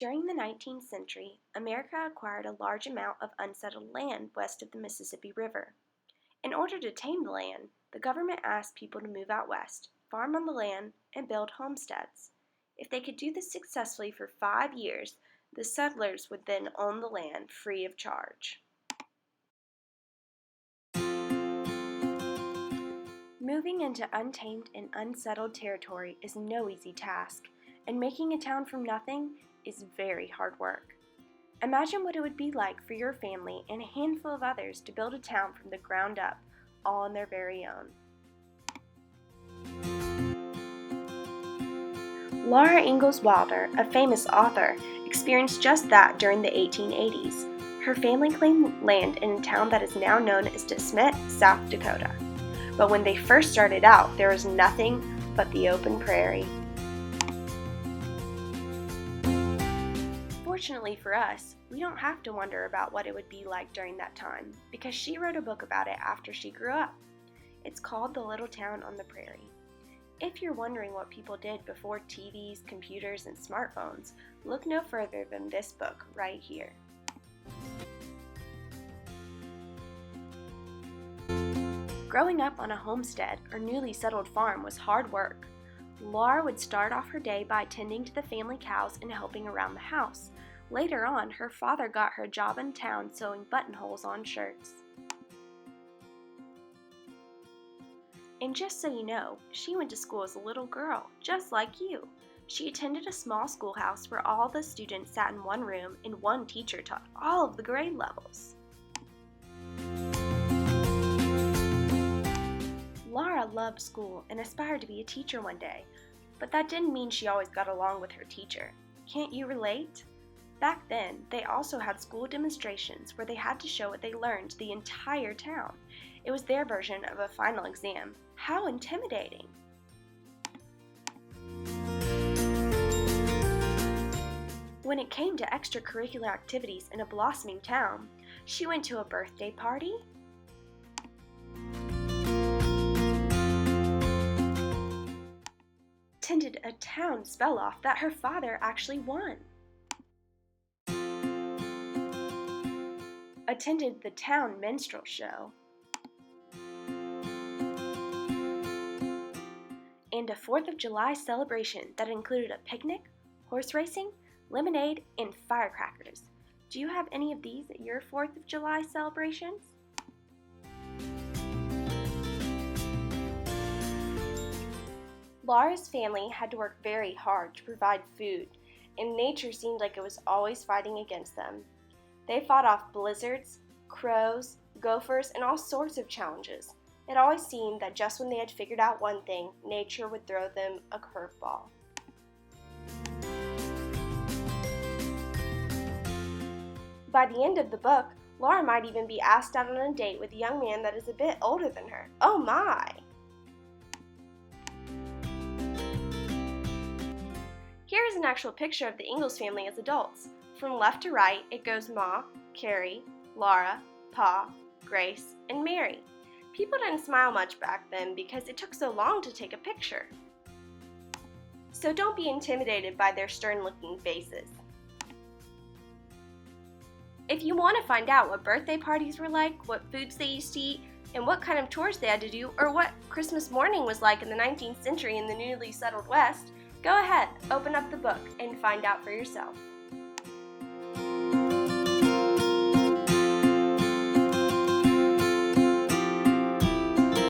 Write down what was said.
During the 19th century, America acquired a large amount of unsettled land west of the Mississippi River. In order to tame the land, the government asked people to move out west, farm on the land, and build homesteads. If they could do this successfully for 5 years, the settlers would then own the land free of charge. Moving into untamed and unsettled territory is no easy task, and making a town from nothing is very hard work. Imagine what it would be like for your family and a handful of others to build a town from the ground up, all on their very own. Laura Ingalls Wilder, a famous author, experienced just that during the 1880s. Her family claimed land in a town that is now known as DeSmet, South Dakota. But when they first started out, there was nothing but the open prairie. Fortunately for us, we don't have to wonder about what it would be like during that time, because she wrote a book about it after she grew up. It's called The Little Town on the Prairie. If you're wondering what people did before TVs, computers, and smartphones, look no further than this book right here. Growing up on a homestead or newly settled farm was hard work. Laura would start off her day by tending to the family cows and helping around the house. Later on, her father got her a job in town sewing buttonholes on shirts. And just so you know, she went to school as a little girl, just like you. She attended a small schoolhouse where all the students sat in one room and one teacher taught all of the grade levels. Laura loved school and aspired to be a teacher one day, but that didn't mean she always got along with her teacher. Can't you relate? Back then, they also had school demonstrations where they had to show what they learned to the entire town. It was their version of a final exam. How intimidating! When it came to extracurricular activities in a blossoming town, she went to a birthday party, attended a town spell-off that her father actually won, attended the town minstrel show, and a 4th of July celebration that included a picnic, horse racing, lemonade, and firecrackers. Do you have any of these at your 4th of July celebrations? Laura's family had to work very hard to provide food, and nature seemed like it was always fighting against them. They fought off blizzards, crows, gophers, and all sorts of challenges. It always seemed that just when they had figured out one thing, nature would throw them a curveball. By the end of the book, Laura might even be asked out on a date with a young man that is a bit older than her. Oh my! Here is an actual picture of the Ingalls family as adults. From left to right, it goes Ma, Carrie, Laura, Pa, Grace, and Mary. People didn't smile much back then because it took so long to take a picture. So don't be intimidated by their stern-looking faces. If you want to find out what birthday parties were like, what foods they used to eat, and what kind of tours they had to do, or what Christmas morning was like in the 19th century in the newly settled West, go ahead, open up the book, and find out for yourself.